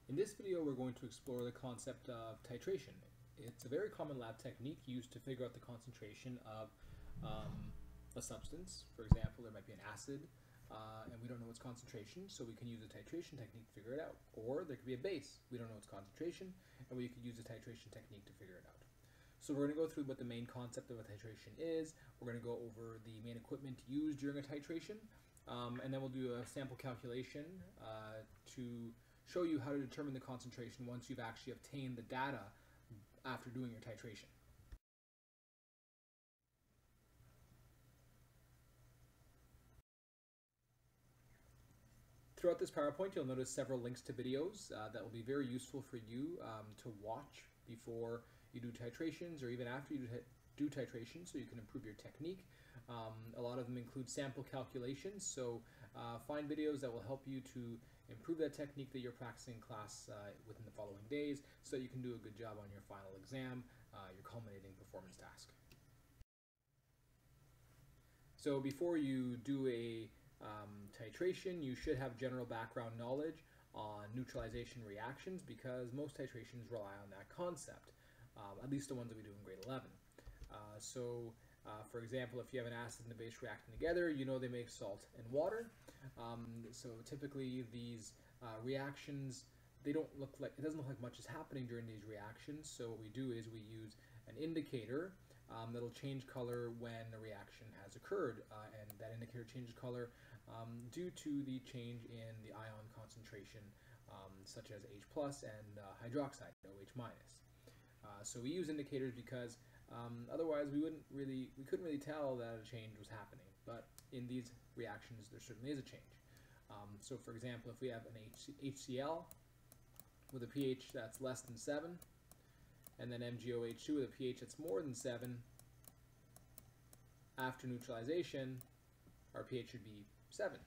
In this video, we're going to explore the concept of titration. It's a very common lab technique used to figure out the concentration of a substance. For example, there might be an acid, and we don't know its concentration, so we can use a titration technique to figure it out. Or there could be a base. We don't know its concentration, and we could use a titration technique to figure it out. So we're going to go through what the main concept of a titration is. We're going to go over the main equipment used during a titration, and then we'll do a sample calculation to show you how to determine the concentration once you've actually obtained the data after doing your titration. Throughout this PowerPoint, you'll notice several links to videos that will be very useful for you to watch before you do titrations or even after you do titration, so you can improve your technique. A lot of them include sample calculations, so find videos that will help you to improve that technique that you're practicing in class within the following days so that you can do a good job on your final exam, your culminating performance task. So before you do a titration, you should have general background knowledge on neutralization reactions because most titrations rely on that concept, at least the ones that we do in grade 11. For example, if you have an acid and a base reacting together, you know they make salt and water. So typically these reactions, it doesn't look like much is happening during these reactions. So what we do is we use an indicator that'll change color when the reaction has occurred, and that indicator changes color due to the change in the ion concentration, such as H plus and hydroxide, OH minus. So we use indicators because otherwise we couldn't really tell that a change was happening. But in these reactions, there certainly is a change. So for example, if we have an HCl with a pH that's less than 7, and then MgOH2 with a pH that's more than 7, after neutralization, our pH should be 7.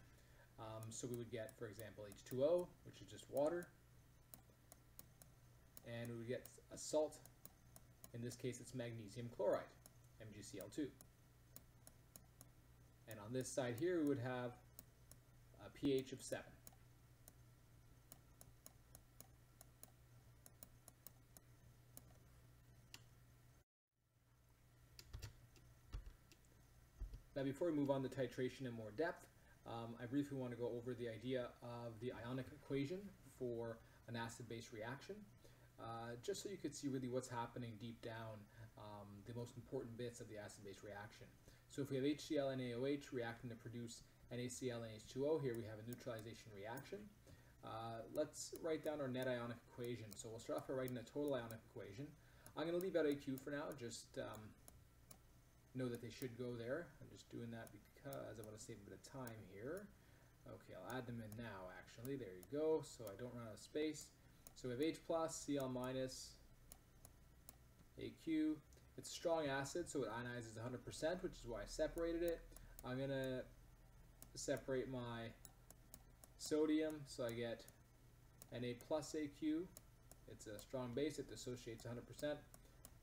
So we would get, for example, H2O, which is just water, and we would get a salt. In this case, it's magnesium chloride, MgCl2. And on this side here, we would have a pH of 7. Now, before we move on to titration in more depth, I briefly want to go over the idea of the ionic equation for an acid-base reaction, just so you could see really what's happening deep down, the most important bits of the acid-base reaction. So if we have HCl and NaOH reacting to produce NaCl and H2O, here we have a neutralization reaction. Let's write down our net ionic equation. So we'll start off by writing a total ionic equation. I'm going to leave out AQ for now, just know that they should go there. I'm just doing that because I want to save a bit of time here. Okay, I'll add them in now, actually. There you go, so I don't run out of space. So we have H plus, Cl minus, AQ. It's a strong acid, so it ionizes 100%, which is why I separated it. I'm going to separate my sodium, so I get Na plus AQ. It's a strong base, it dissociates 100%,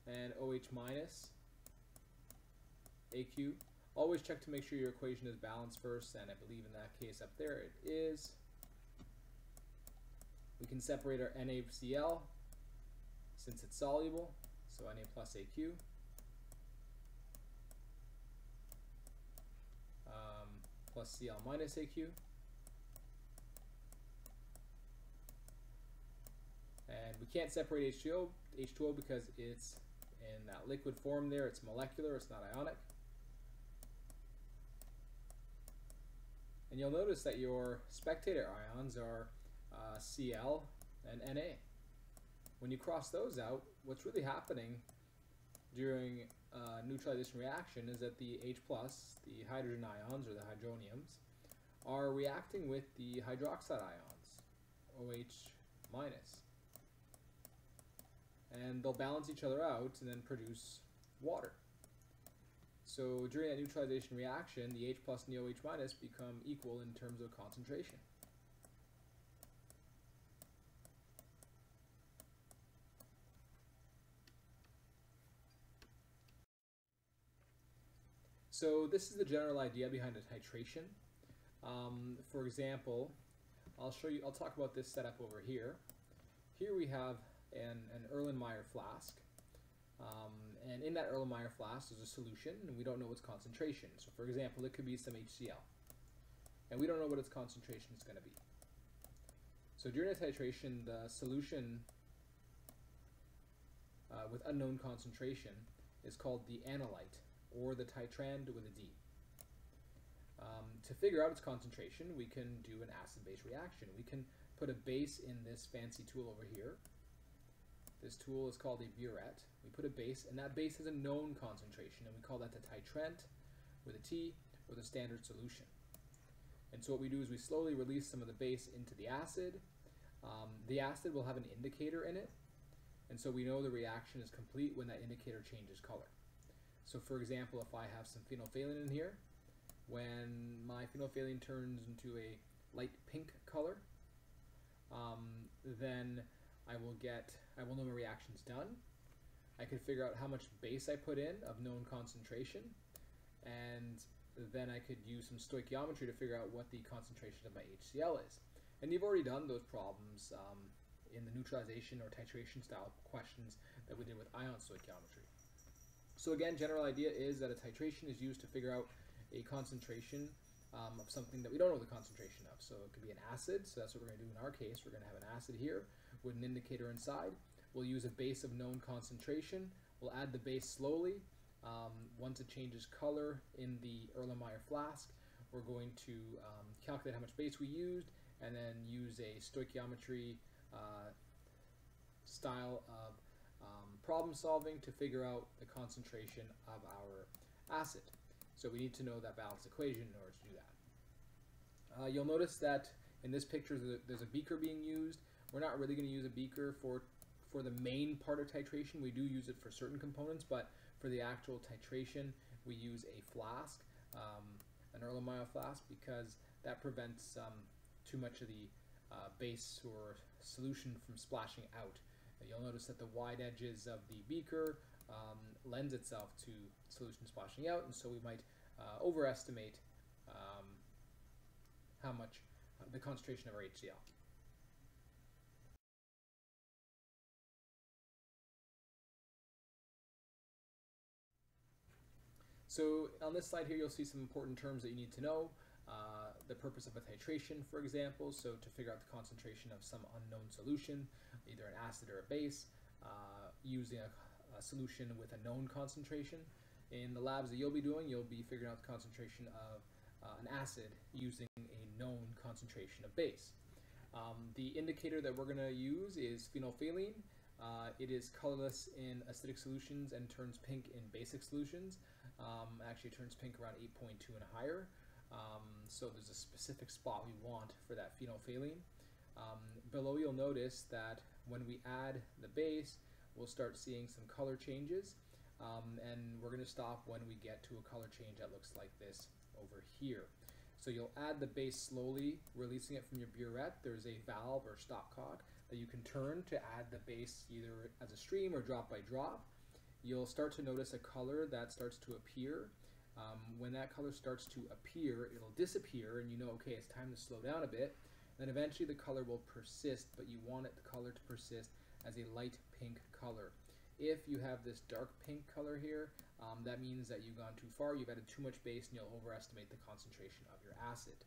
and OH minus AQ. Always check to make sure your equation is balanced first, and I believe in that case up there it is. We can separate our NaCl since it's soluble, so Na plus AQ. Plus Cl minus AQ. And we can't separate H2O because it's in that liquid form there. It's molecular, it's not ionic. And you'll notice that your spectator ions are Cl and Na. When you cross those out, what's really happening during a neutralization reaction is that the H plus, the hydrogen ions or the hydroniums, are reacting with the hydroxide ions, OH minus. And they'll balance each other out and then produce water. So during that neutralization reaction, the H plus and the OH minus become equal in terms of concentration. So this is the general idea behind a titration. For example, I'll talk about this setup over here. here we have an Erlenmeyer flask. And in that Erlenmeyer flask there's a solution, and we don't know its concentration. So for example, it could be some HCl, and we don't know what its concentration is going to be. So during a titration, the solution with unknown concentration is called the analyte, or the titrand with a D. To figure out its concentration, we can do an acid-base reaction. We can put a base in this fancy tool over here. This tool is called a burette. We put a base, and that base has a known concentration, and we call that the titrant with a T, or the standard solution. And so what we do is we slowly release some of the base into the acid. The acid will have an indicator in it, and so we know the reaction is complete when that indicator changes color. So for example, if I have some phenolphthalein in here, when my phenolphthalein turns into a light pink color, then I will know my reaction's done. I can figure out how much base I put in of known concentration, and then I could use some stoichiometry to figure out what the concentration of my HCl is. And you've already done those problems in the neutralization or titration style questions that we did with ion stoichiometry. So again, general idea is that a titration is used to figure out a concentration of something that we don't know the concentration of. So it could be an acid, so that's what we're going to do in our case. We're going to have an acid here with an indicator inside. We'll use a base of known concentration. We'll add the base slowly. Once it changes color in the Erlenmeyer flask, we're going to calculate how much base we used, and then use a stoichiometry style of problem solving to figure out the concentration of our acid. So we need to know that balanced equation in order to do that. You'll notice that in this picture there's a beaker being used. We're not really going to use a beaker for the main part of titration. We do use it for certain components, but for the actual titration we use a flask, an Erlenmeyer flask, because that prevents too much of the base or solution from splashing out. You'll notice that the wide edges of the beaker lends itself to solution splashing out, and so we might overestimate how much the concentration of our HCl. So on this slide here you'll see some important terms that you need to know. The purpose of a titration, for example, so to figure out the concentration of some unknown solution, either an acid or a base, using a solution with a known concentration. In the labs that you'll be doing, you'll be figuring out the concentration of an acid using a known concentration of base. The indicator that we're going to use is phenolphthalein. It is colorless in acidic solutions and turns pink in basic solutions. Actually turns pink around 8.2 and higher. So there's a specific spot we want for that phenolphthalein. Below you'll notice that when we add the base, we'll start seeing some color changes, and we're going to stop when we get to a color change that looks like this over here. So you'll add the base slowly, releasing it from your burette. There's a valve or stopcock that you can turn to add the base either as a stream or drop by drop. You'll start to notice a color that starts to appear. When that color starts to appear, it'll disappear, and you know, okay, it's time to slow down a bit. Then eventually the color will persist, but you want the color to persist as a light pink color. If you have this dark pink color here, that means that you've gone too far, you've added too much base, and you'll overestimate the concentration of your acid.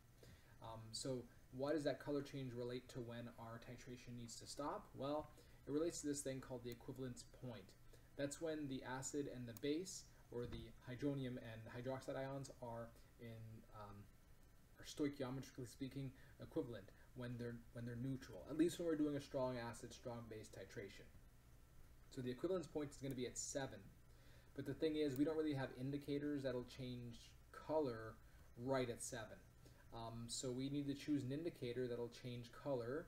So why does that color change relate to when our titration needs to stop? Well, it relates to this thing called the equivalence point. That's when the acid and the base, or the hydronium and hydroxide ions, are stoichiometrically speaking equivalent when they're neutral. At least when we're doing a strong acid, strong base titration. So the equivalence point is going to be at 7. But the thing is, we don't really have indicators that'll change color right at 7. So we need to choose an indicator that'll change color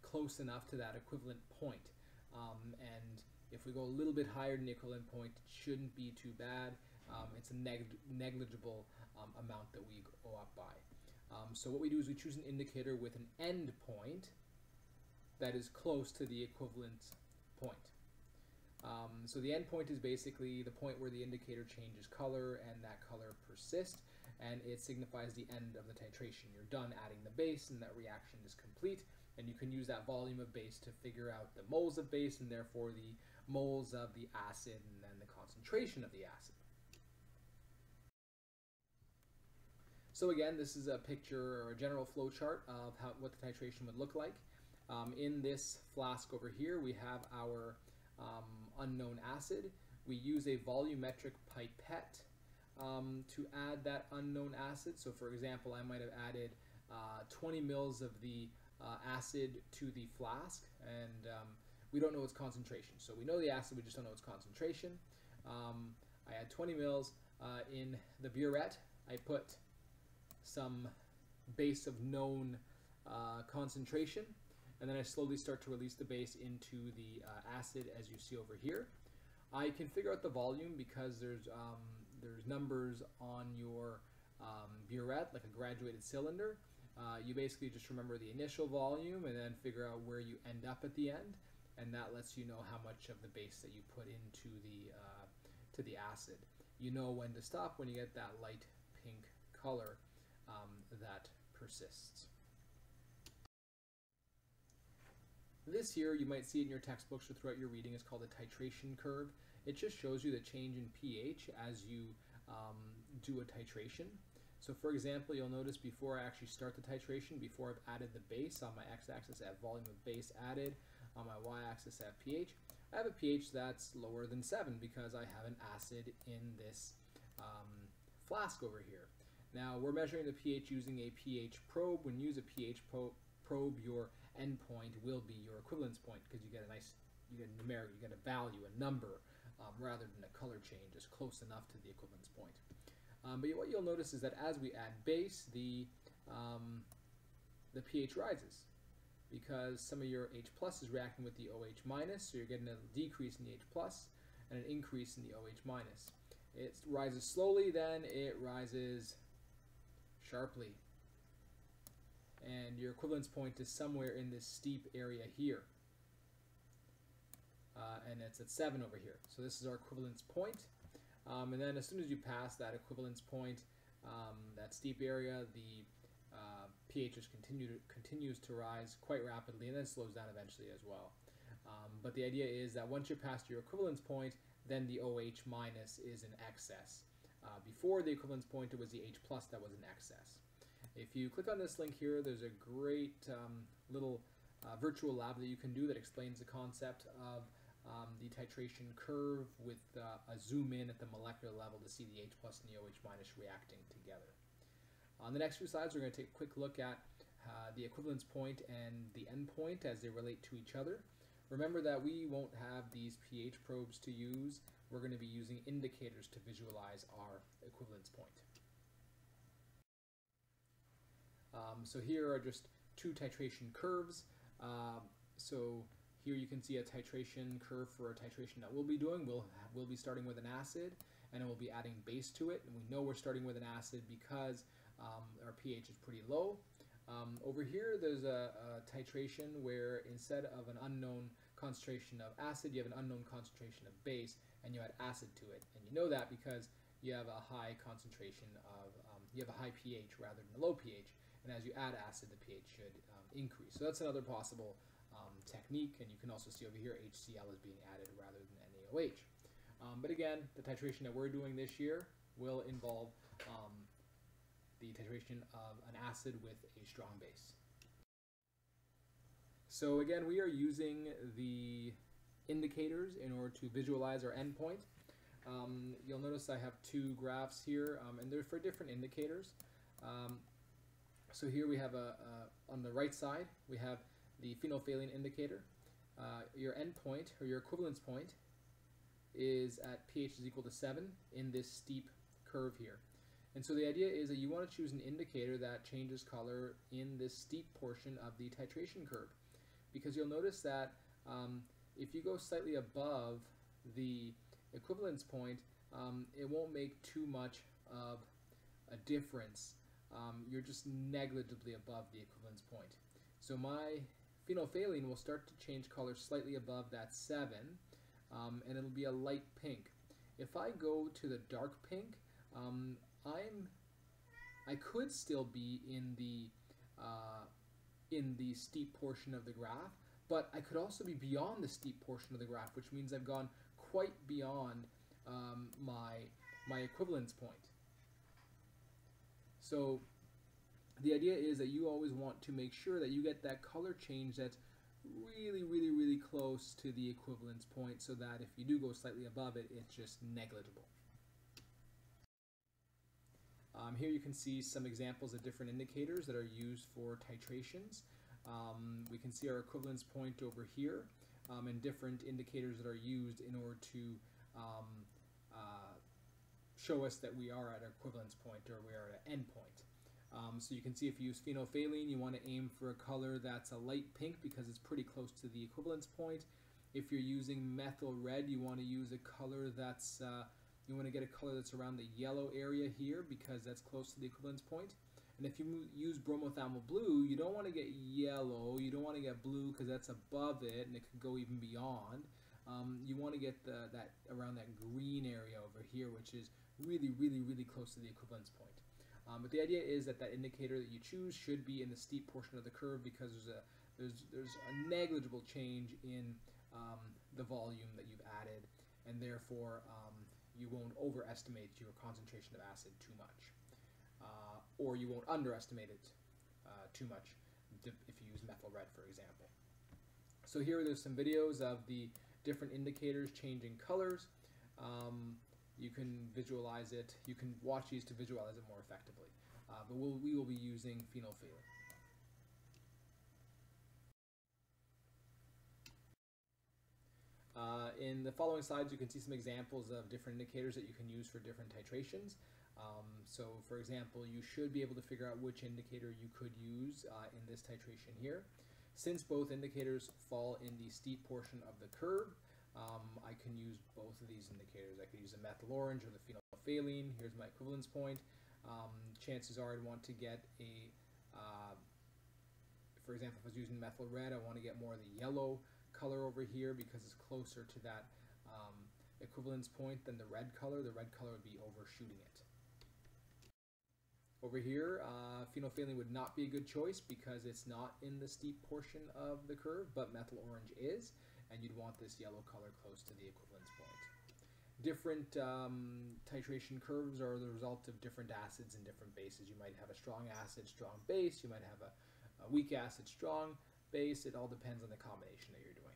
close enough to that equivalent point. And if we go a little bit higher than the equivalent point, it shouldn't be too bad. It's a negligible amount that we go up by. So what we do is we choose an indicator with an end point that is close to the equivalent point. So the end point is basically the point where the indicator changes color and that color persists, and it signifies the end of the titration. You're done adding the base and that reaction is complete, and you can use that volume of base to figure out the moles of base and therefore the moles of the acid and then the concentration of the acid. So again, this is a picture or a general flow chart of what the titration would look like. In this flask over here, we have our unknown acid. We use a volumetric pipette to add that unknown acid. So for example, I might have added 20 mils of the acid to the flask, and we don't know its concentration. So we know the acid, we just don't know its concentration. I add 20 mils in the burette. I put some base of known concentration, and then I slowly start to release the base into the acid, as you see over here. I can figure out the volume because there's numbers on your burette, like a graduated cylinder. You basically just remember the initial volume and then figure out where you end up at the end, and that lets you know how much of the base that you put into the acid. You know when to stop when you get that light pink color that persists. This here, you might see it in your textbooks or throughout your reading, is called a titration curve. It just shows you the change in pH as you do a titration. So for example, you'll notice before I actually start the titration, before I've added the base, on my x-axis I have volume of base added, on my y-axis I have pH. I have a pH that's lower than 7 because I have an acid in this flask over here. Now we're measuring the pH using a pH probe. When you use a pH probe, your endpoint will be your equivalence point, because you get a numeric, you get a value, a number, rather than a color change, just close enough to the equivalence point. But what you'll notice is that as we add base, the pH rises, because some of your H plus is reacting with the OH minus, so you're getting a decrease in the H plus and an increase in the OH minus. It rises slowly, then it rises sharply, and your equivalence point is somewhere in this steep area here, and it's at 7 over here. So this is our equivalence point, and then as soon as you pass that equivalence point, that steep area, the pH just continues to rise quite rapidly, and then slows down eventually as well. But the idea is that once you're past your equivalence point, then the OH minus is in excess. Before the equivalence point, it was the H plus that was in excess. If you click on this link here, there's a great little virtual lab that you can do that explains the concept of the titration curve with a zoom in at the molecular level to see the H plus and the OH minus reacting together. On the next few slides, we're going to take a quick look at the equivalence point and the endpoint as they relate to each other. Remember that we won't have these pH probes to use. We're going to be using indicators to visualize our equivalence point. So here are just two titration curves. So here you can see a titration curve for a titration that we'll be doing. We'll be starting with an acid, and then we'll be adding base to it. And we know we're starting with an acid because our pH is pretty low. Over here, there's a titration where instead of an unknown concentration of acid, you have an unknown concentration of base, and you add acid to it. And you know that because you have a high concentration of, you have a high pH rather than a low pH. And as you add acid, the pH should increase. So that's another possible technique. And you can also see over here HCl is being added rather than NaOH. But again, the titration that we're doing this year will involve the titration of an acid with a strong base. So again, we are using the indicators in order to visualize our endpoint. You'll notice I have two graphs here, and they're for different indicators. So here we have on the right side, we have the phenolphthalein indicator. Your endpoint, or your equivalence point, is at pH is equal to 7 in this steep curve here. And so the idea is that you want to choose an indicator that changes color in this steep portion of the titration curve. Because you'll notice that if you go slightly above the equivalence point, it won't make too much of a difference. You're just negligibly above the equivalence point. So my phenolphthalein will start to change color slightly above that 7, and it'll be a light pink. If I go to the dark pink, I could still be in in the steep portion of the graph, but I could also be beyond the steep portion of the graph, which means I've gone quite beyond my equivalence point. So the idea is that you always want to make sure that you get that color change that's really close to the equivalence point, so that if you do go slightly above it, it's just negligible. Here you can see some examples of different indicators that are used for titrations. We can see our equivalence point over here, and different indicators that are used in order to show us that we are at our equivalence point, or we are at an end point. So you can see if you use phenolphthalein, you want to aim for a color that's a light pink because it's pretty close to the equivalence point. If you're using methyl red, you want to use a color that's you want to get a color that's around the yellow area here because that's close to the equivalence point. And if you use bromothalonil blue, you don't want to get yellow, you don't want to get blue because that's above it and it could go even beyond. You want to get that around that green area over here, which is really close to the equivalence point. But the idea is that that indicator that you choose should be in the steep portion of the curve because there's a negligible change in the volume that you've added, and therefore you won't overestimate your concentration of acid too much, or you won't underestimate it too much if you use methyl red, for example. So here there's some videos of the different indicators changing colors. You can visualize it. You can watch these to visualize it more effectively. But we will be using phenolphthalein. In the following slides, you can see some examples of different indicators that you can use for different titrations. So, for example, you should be able to figure out which indicator you could use in this titration here. Since both indicators fall in the steep portion of the curve, I can use both of these indicators. I could use the methyl orange or the phenolphthalein. Here's my equivalence point. Chances are I'd want to get a, for example, if I was using methyl red, I want to get more of the yellow color over here because it's closer to that equivalence point than the red color. The red color would be overshooting it. Over here, phenolphthalein would not be a good choice because it's not in the steep portion of the curve, but methyl orange is, and you'd want this yellow color close to the equivalence point. Different titration curves are the result of different acids and different bases. You might have a strong acid, strong base. You might have a weak acid, strong base. It all depends on the combination that you're doing.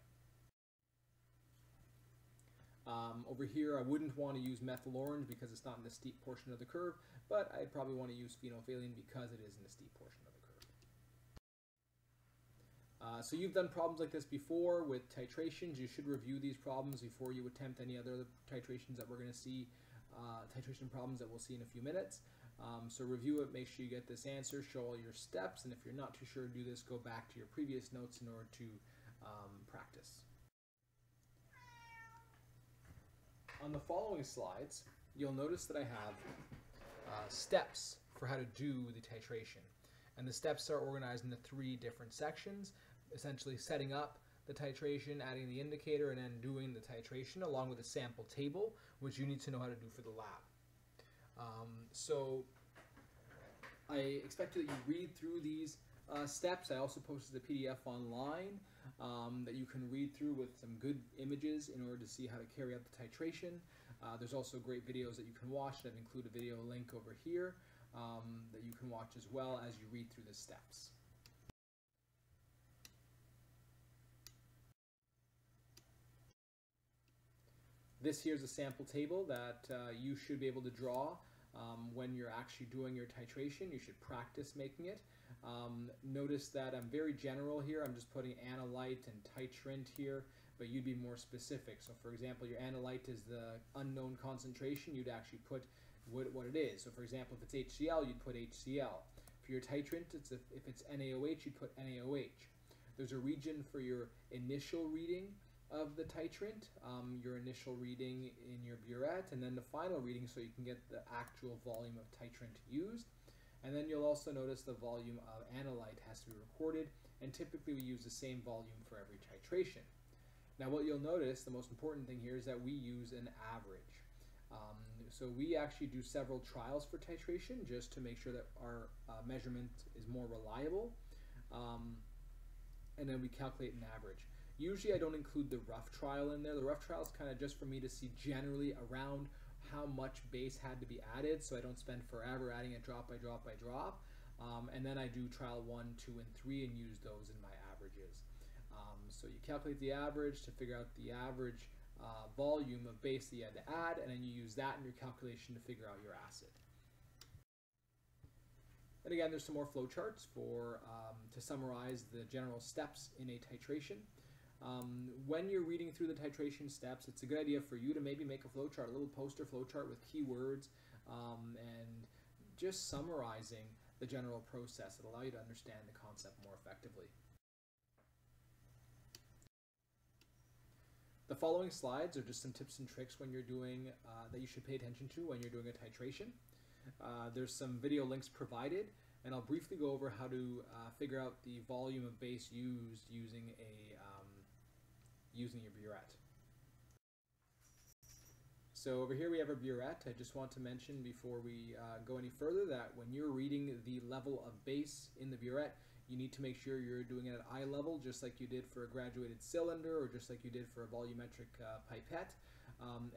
Over here, I wouldn't want to use methyl orange because it's not in the steep portion of the curve, but I'd probably want to use phenolphthalein because it is in the steep portion of the curve. So you've done problems like this before with titrations. You should review these problems before you attempt any other titrations that we're going to see, titration problems that we'll see in a few minutes. So review it, make sure you get this answer, show all your steps, and if you're not too sure to do this, go back to your previous notes in order to practice. On the following slides, you'll notice that I have steps for how to do the titration. And the steps are organized into 3 different sections, essentially setting up the titration, adding the indicator, and then doing the titration along with a sample table, which you need to know how to do for the lab. So I expect that you read through these steps. I also posted a PDF online that you can read through with some good images in order to see how to carry out the titration. There's also great videos that you can watch. I've included a video link over here that you can watch as well as you read through the steps. This here's a sample table that you should be able to draw when you're actually doing your titration. You should practice making it. Notice that I'm very general here. I'm just putting analyte and titrant here, but you'd be more specific. So for example, your analyte is the unknown concentration. You'd actually put what it is. So for example, if it's HCl, you'd put HCl. For your titrant, if it's NaOH, you'd put NaOH. There's a region for your initial reading of the titrant, your initial reading in your burette, and then the final reading so you can get the actual volume of titrant used. And then you'll also notice the volume of analyte has to be recorded, and typically we use the same volume for every titration. Now what you'll notice, the most important thing here is that we use an average. So we actually do several trials for titration just to make sure that our measurement is more reliable. and then we calculate an average. Usually I don't include the rough trial in there. The rough trial is kind of just for me to see generally around how much base had to be added, so I don't spend forever adding it drop by drop by drop. And then I do trial 1, 2, and 3 and use those in my averages. So you calculate the average to figure out the average volume of base that you had to add, and then you use that in your calculation to figure out your acid. And again, there's some more flowcharts for to summarize the general steps in a titration. When you're reading through the titration steps, it's a good idea for you to maybe make a flowchart, a little poster flowchart with keywords and just summarizing the general process. It'll allow you to understand the concept more effectively. The following slides are just some tips and tricks when you're doing that you should pay attention to when you're doing a titration. There's some video links provided, and I'll briefly go over how to figure out the volume of base used using your burette. So over here we have a burette. I just want to mention before we go any further that when you're reading the level of base in the burette, you need to make sure you're doing it at eye level, just like you did for a graduated cylinder or just like you did for a volumetric pipette,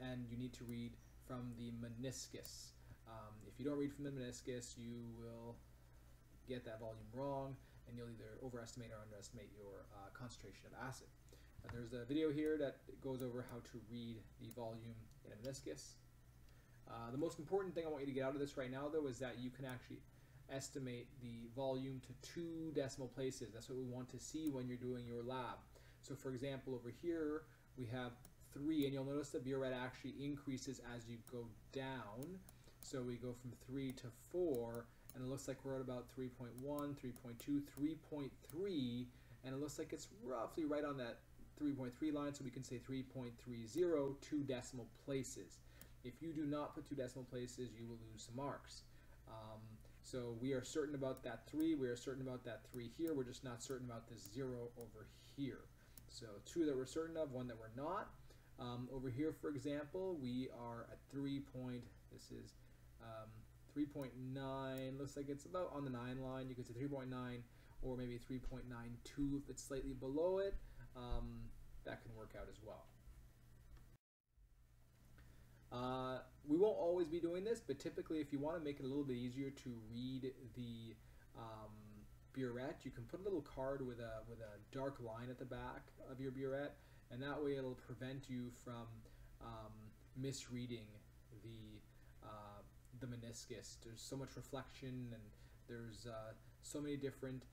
and you need to read from the meniscus. If you don't read from the meniscus, you will get that volume wrong, and you'll either overestimate or underestimate your concentration of acid. There's a video here that goes over how to read the volume in a meniscus. The most important thing I want you to get out of this right now, though, is that you can actually estimate the volume to 2 decimal places. That's what we want to see when you're doing your lab. So for example, over here we have 3, and you'll notice the burette actually increases as you go down. So we go from 3 to 4, and it looks like we're at about 3.1, 3.2, 3.3, and it looks like it's roughly right on that 3.3 line, so we can say 3.30, 2 decimal places. If you do not put 2 decimal places, you will lose some marks. So we are certain about that 3, we are certain about that 3 here, we're just not certain about this 0 over here. So 2 that we're certain of, 1 that we're not. Over here, for example, we are at 3.9, looks like it's about on the 9 line. You could say 3.9 or maybe 3.92 if it's slightly below it. That can work out as well. We won't always be doing this, but typically if you want to make it a little bit easier to read the burette, you can put a little card with a dark line at the back of your burette, and that way it'll prevent you from misreading the meniscus. There's so much reflection, and there's so many different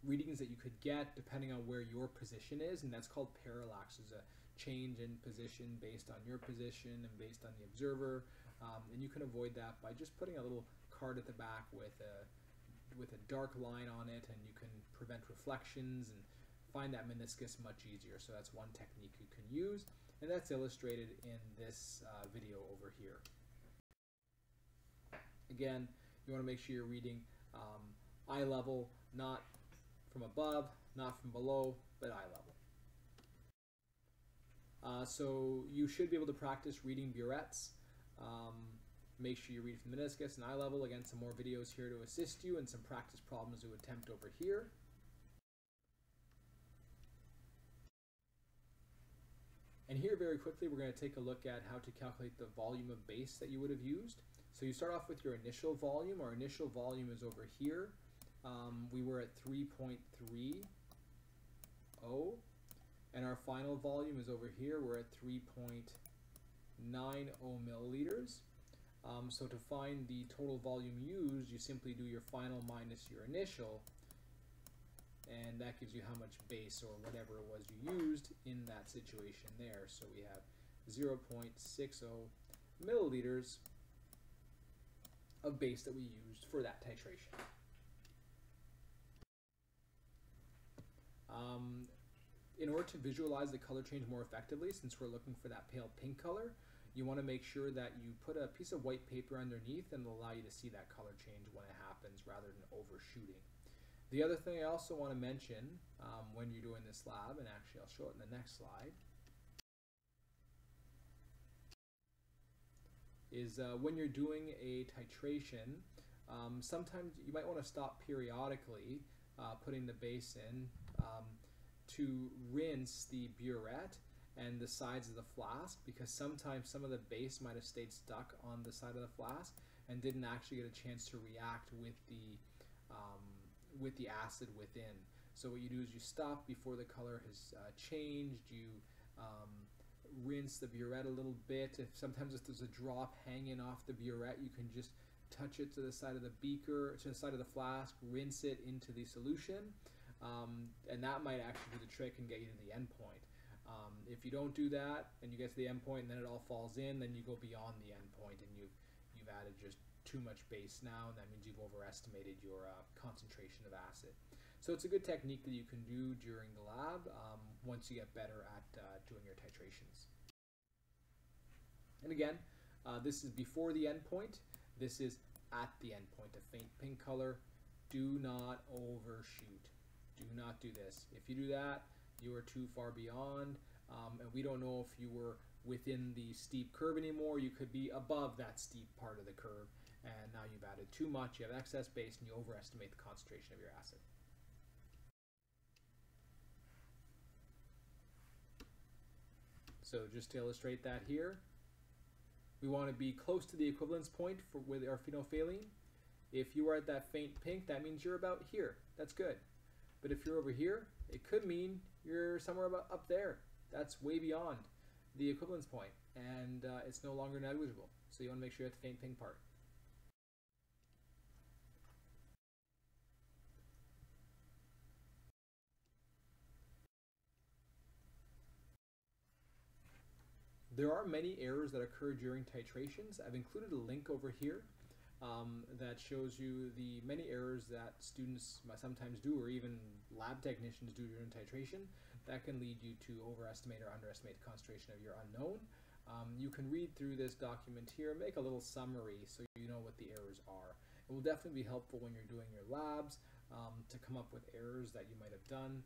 readings that you could get depending on where your position is, and that's called parallax. There's a change in position based on your position and based on the observer, and you can avoid that by just putting a little card at the back with a dark line on it, and you can prevent reflections and find that meniscus much easier. So that's one technique you can use, and that's illustrated in this video over here. Again, you want to make sure you're reading eye level, not from above, not from below, but eye level. So you should be able to practice reading burettes. Make sure you read from the meniscus and eye level. Again, some more videos here to assist you and some practice problems to attempt over here. And here very quickly we're going to take a look at how to calculate the volume of base that you would have used. So you start off with your initial volume. Our initial volume is over here. We were at 3.30, and our final volume is over here. We're at 3.90 milliliters. So to find the total volume used, you simply do your final minus your initial, and that gives you how much base or whatever it was you used in that situation there. So we have 0.60 milliliters of base that we used for that titration. In order to visualize the color change more effectively, since we're looking for that pale pink color, you want to make sure that you put a piece of white paper underneath, and it'll allow you to see that color change when it happens rather than overshooting. The other thing I also want to mention when you're doing this lab, and actually I'll show it in the next slide, is when you're doing a titration, sometimes you might want to stop periodically putting the base in to rinse the burette and the sides of the flask, because sometimes some of the base might have stayed stuck on the side of the flask and didn't actually get a chance to react with the acid within. So what you do is you stop before the color has changed. You rinse the burette a little bit. Sometimes if there's a drop hanging off the burette, you can just touch it to the side of the beaker, to the side of the flask, rinse it into the solution, and that might actually do the trick and get you to the end point. If you don't do that and you get to the end point and then it all falls in, then you go beyond the end point and you've added just too much base now, and that means you've overestimated your concentration of acid. So it's a good technique that you can do during the lab once you get better at doing your titrations. And again, this is before the end point. This is at the end point. A faint pink color. Do not overshoot. Do not do this. If you do that, you are too far beyond, and we don't know if you were within the steep curve anymore. You could be above that steep part of the curve, and now you've added too much. You have excess base, and you overestimate the concentration of your acid. So just to illustrate that here, we want to be close to the equivalence point with our phenolphthalein. If you are at that faint pink, that means you're about here. That's good. But if you're over here, it could mean you're somewhere about up there. That's way beyond the equivalence point, and it's no longer negligible. So you want to make sure you're at the faint pink part. There are many errors that occur during titrations. I've included a link over here that shows you the many errors that students sometimes do, or even lab technicians do during titration, that can lead you to overestimate or underestimate the concentration of your unknown. You can read through this document here, make a little summary so you know what the errors are. It will definitely be helpful when you're doing your labs to come up with errors that you might have done,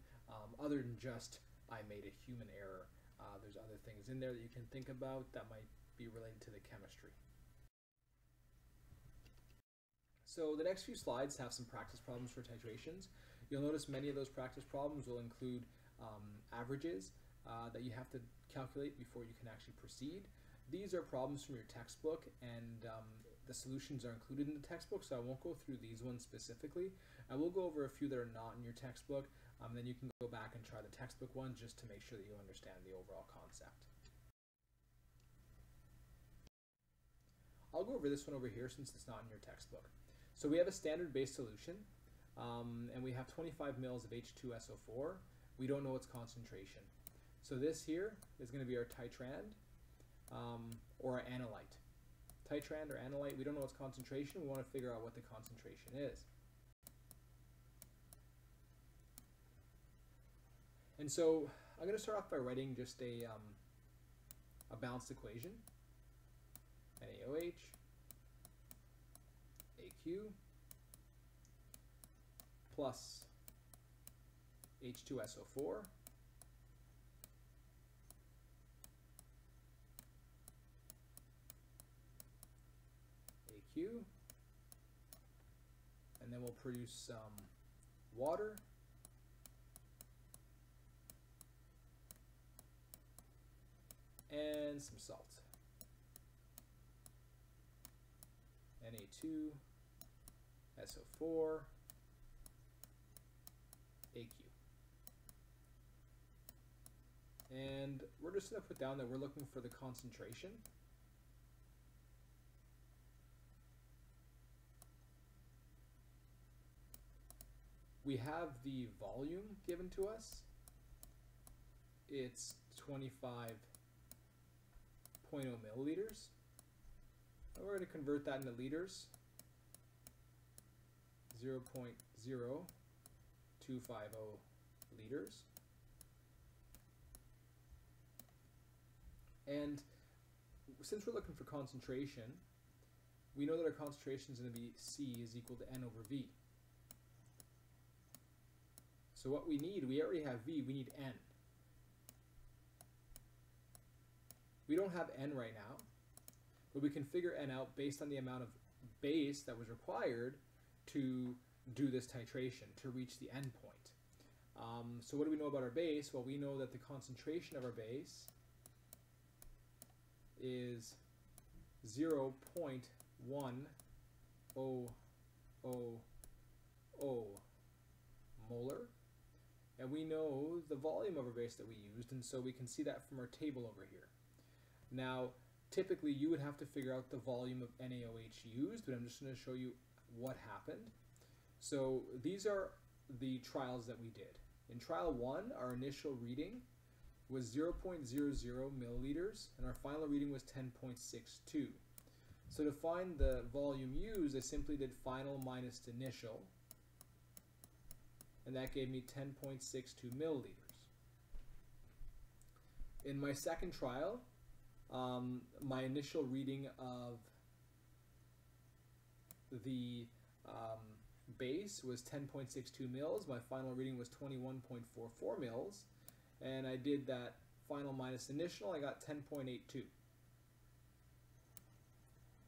other than just, I made a human error. There's other things in there that you can think about that might be related to the chemistry. So the next few slides have some practice problems for titrations. You'll notice many of those practice problems will include averages that you have to calculate before you can actually proceed. These are problems from your textbook, and the solutions are included in the textbook, so I won't go through these ones specifically. I will go over a few that are not in your textbook. Then you can go back and try the textbook ones just to make sure that you understand the overall concept. I'll go over this one over here since it's not in your textbook. So we have a standard base solution, and we have 25 mils of H2SO4. We don't know its concentration. So this here is going to be our titrand or our analyte. Titrand or analyte, we don't know its concentration. We want to figure out what the concentration is. And so I'm going to start off by writing just a balanced equation. NaOH, AQ, plus H2SO4, AQ, and then we'll produce some water, and some salt. Na2SO4, AQ. And we're just going to put down that we're looking for the concentration. We have the volume given to us. It's 25.0 milliliters. And we're going to convert that into liters. 0.0250 liters. And since we're looking for concentration, we know that our concentration is going to be C is equal to N over V. So what we need, we already have V, we need N. We don't have N right now, but we can figure N out based on the amount of base that was required to do this titration, to reach the end point. So what do we know about our base? Well, we know that the concentration of our base is 0.1000 molar, and we know the volume of our base that we used, and so we can see that from our table over here. Now, typically you would have to figure out the volume of NaOH used, but I'm just going to show you what happened. So these are the trials that we did. In trial 1, our initial reading was 0.00 milliliters, and our final reading was 10.62. So to find the volume used, I simply did final minus initial, and that gave me 10.62 milliliters. In my second trial, my initial reading of the base was 10.62 mils. My final reading was 21.44 mils, and I did that final minus initial. I got 10.82.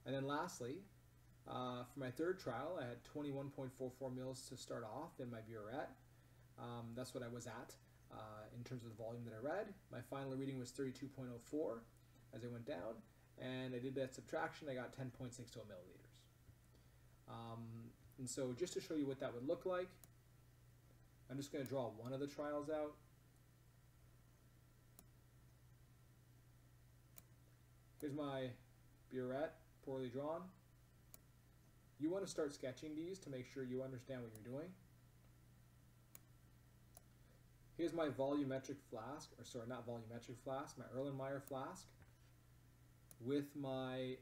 And then lastly, for my third trial, I had 21.44 mils to start off in my burette. That's what I was at in terms of the volume that I read. My final reading was 32.04 as I went down, and I did that subtraction. I got 10.60 milliliters. And so just to show you what that would look like, I'm just going to draw one of the trials out. Here's my burette, poorly drawn. You want to start sketching these to make sure you understand what you're doing. Here's my volumetric flask, or sorry, not volumetric flask, my Erlenmeyer flask with my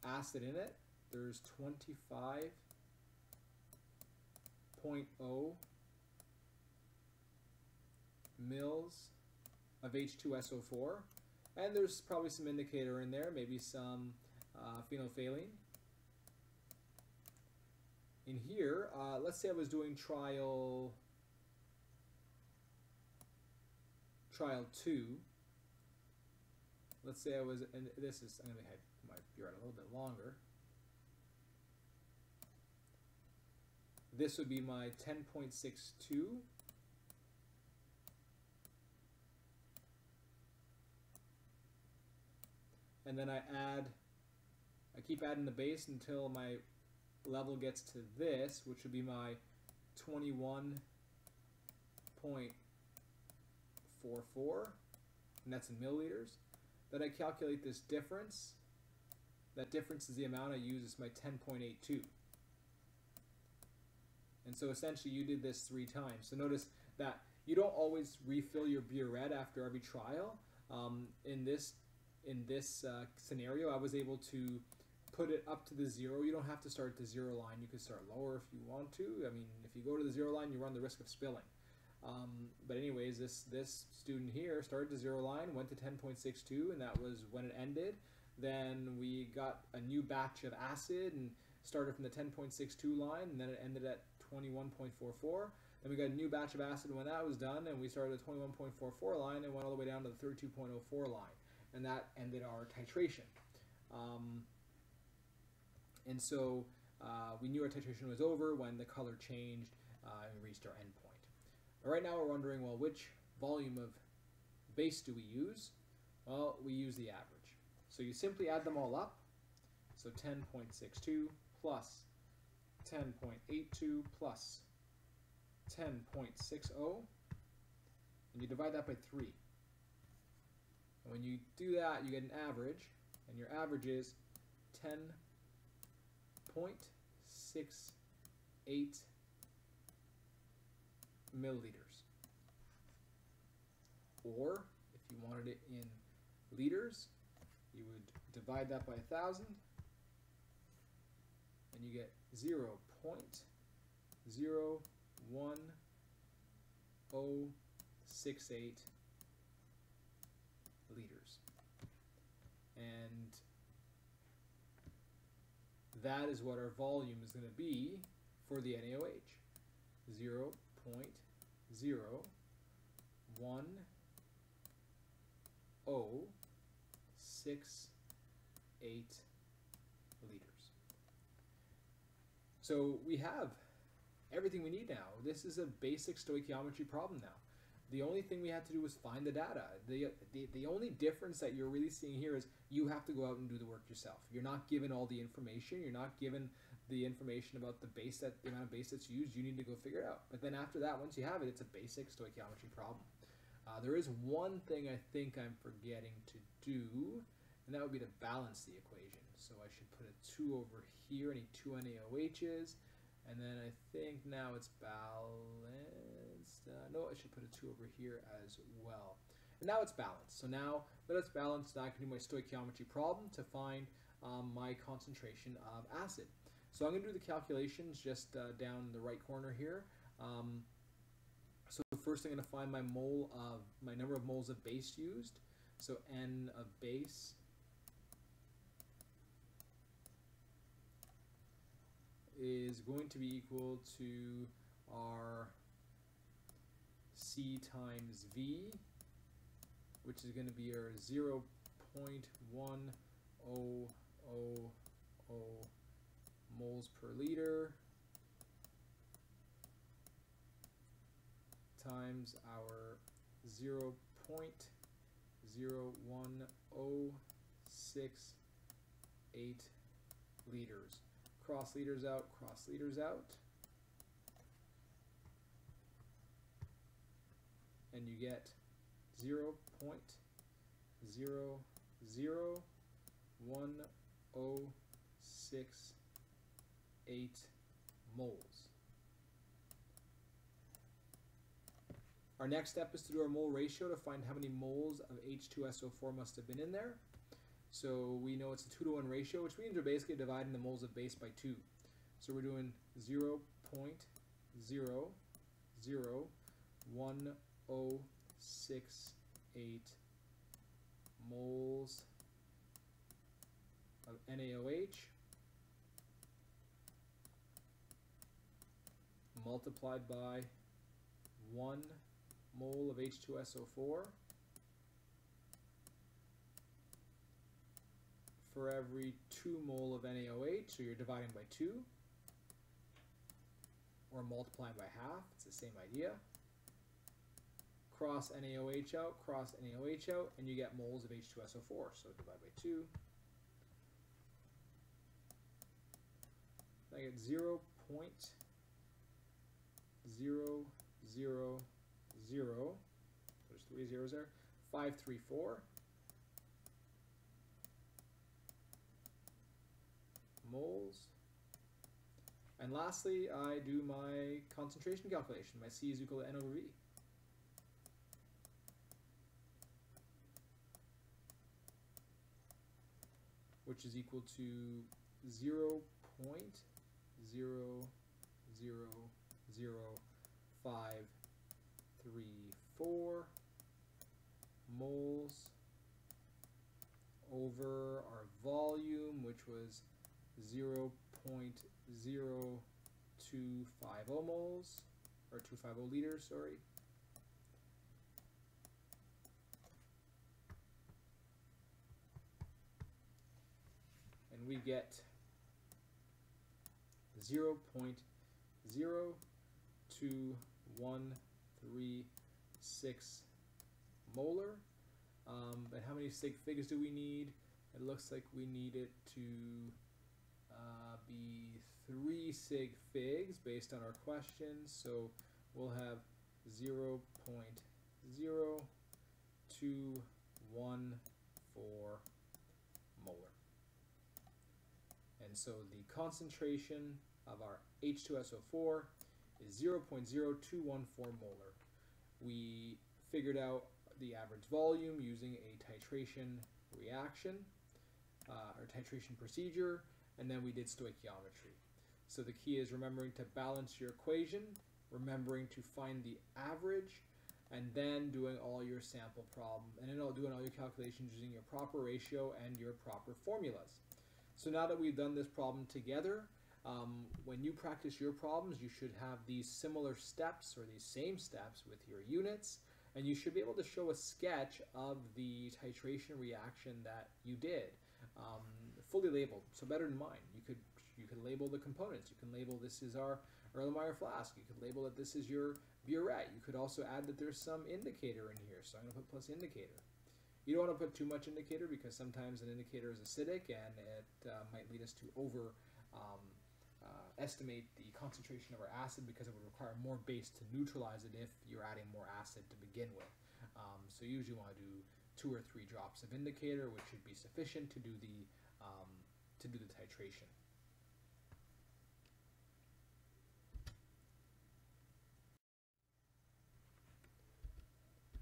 acid in it. There's 25.0 mils of H2SO4, and there's probably some indicator in there, maybe some phenolphthalein. In here, let's say I was doing trial 2. Let's say I was, and this is, I'm going to make my burette a little bit longer. This would be my 10.62. And then I keep adding the base until my level gets to this, which would be my 21.44, and that's in milliliters. Then I calculate this difference. That difference is the amount I use, is my 10.82. And so essentially you did this 3 times. So notice that you don't always refill your burette after every trial. In this scenario, I was able to put it up to the 0. You don't have to start at the 0 line. You could start lower if you want to. I mean, if you go to the 0 line, you run the risk of spilling. But anyways, this student here started the 0 line, went to 10.62, and that was when it ended. Then we got a new batch of acid and started from the 10.62 line, and then it ended at 21.44. Then we got a new batch of acid when that was done, and we started at 21.44 line and went all the way down to the 32.04 line. And that ended our titration. And so we knew our titration was over when the color changed and we reached our endpoint. Right now we're wondering, well, which volume of base do we use? Well, we use the average. So you simply add them all up. So 10.62 plus 10.82 plus 10.60, and you divide that by 3. And when you do that, you get an average, and your average is 10.68 milliliters. Or, if you wanted it in liters, you would divide that by 1,000, and you get 0.01068 liters. And that is what our volume is going to be for the NaOH. 0.01068 liters. So we have everything we need now. This is a basic stoichiometry problem now. The only thing we had to do was find the data. The only difference that you're really seeing here is you have to go out and do the work yourself. You're not given all the information. You're not given the information about the amount of base that's used. You need to go figure it out. But then after that, once you have it, it's a basic stoichiometry problem. There is one thing I think I'm forgetting to do, and that would be to balance the equation. So I should put a 2 over here. I need 2 NaOHs. And then I think now it's balanced. No, I should put a 2 over here as well. And now it's balanced. So now that it's balanced, now I can do my stoichiometry problem to find my concentration of acid. So I'm going to do the calculations just down the right corner here. So first I'm going to find my number of moles of base used. So N of base is going to be equal to our C times V, which is going to be our 0.1000 moles per liter times our 0.01068 liters. Cross liters out, cross liters out. And you get 0.00168 moles. Our next step is to do our mole ratio to find how many moles of H2SO4 must have been in there. So we know it's a 2-to-1 ratio, which means we're basically dividing the moles of base by 2. So we're doing 0.00168 moles of NaOH multiplied by 1 mole of H2SO4 for every 2 mole of NaOH, so you're dividing by 2 or multiplying by half, it's the same idea. Cross NaOH out, cross NaOH out, and you get moles of H2SO4, so divide by 2. I get 0.000, there's 3 zeros there, 534 moles. And lastly, I do my concentration calculation. My C is equal to N over V. Which is equal to 0.0000534 moles over our volume, which was 0.0250 moles, or 250 liters, sorry. And we get 0.02136 molar. But how many sig figs do we need? It looks like we need it to be 3 sig figs based on our questions. So we'll have 0.0214 molar. And so the concentration of our H2SO4 is 0.0214 molar. We figured out the average volume using a titration reaction, or titration procedure, and then we did stoichiometry. So the key is remembering to balance your equation, remembering to find the average, and then doing all your sample problem, and then doing all your calculations using your proper ratio and your proper formulas. So now that we've done this problem together, when you practice your problems, you should have these similar steps or these same steps with your units, and you should be able to show a sketch of the titration reaction that you did, fully labeled. So better than mine. You could label the components. You can label this is our Erlenmeyer flask. You could label that this is your burette. You could also add that there's some indicator in here, so I'm going to put plus indicator. You don't want to put too much indicator because sometimes an indicator is acidic and it might lead us to estimate the concentration of our acid because it would require more base to neutralize it if you're adding more acid to begin with. So you usually want to do 2 or 3 drops of indicator, which should be sufficient to do the titration.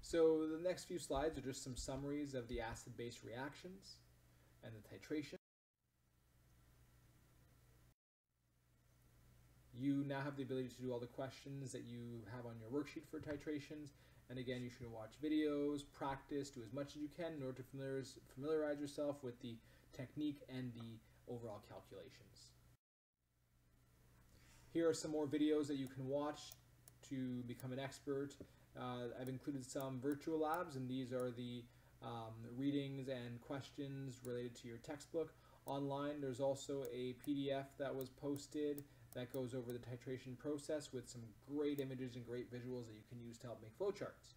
So the next few slides are just some summaries of the acid-base reactions and the titration. You now have the ability to do all the questions that you have on your worksheet for titrations. And again, you should watch videos, practice, do as much as you can in order to familiarize yourself with the technique and the overall calculations. Here are some more videos that you can watch to become an expert. I've included some virtual labs, and these are the readings and questions related to your textbook. Online, there's also a PDF that was posted that goes over the titration process with some great images and great visuals that you can use to help make flowcharts.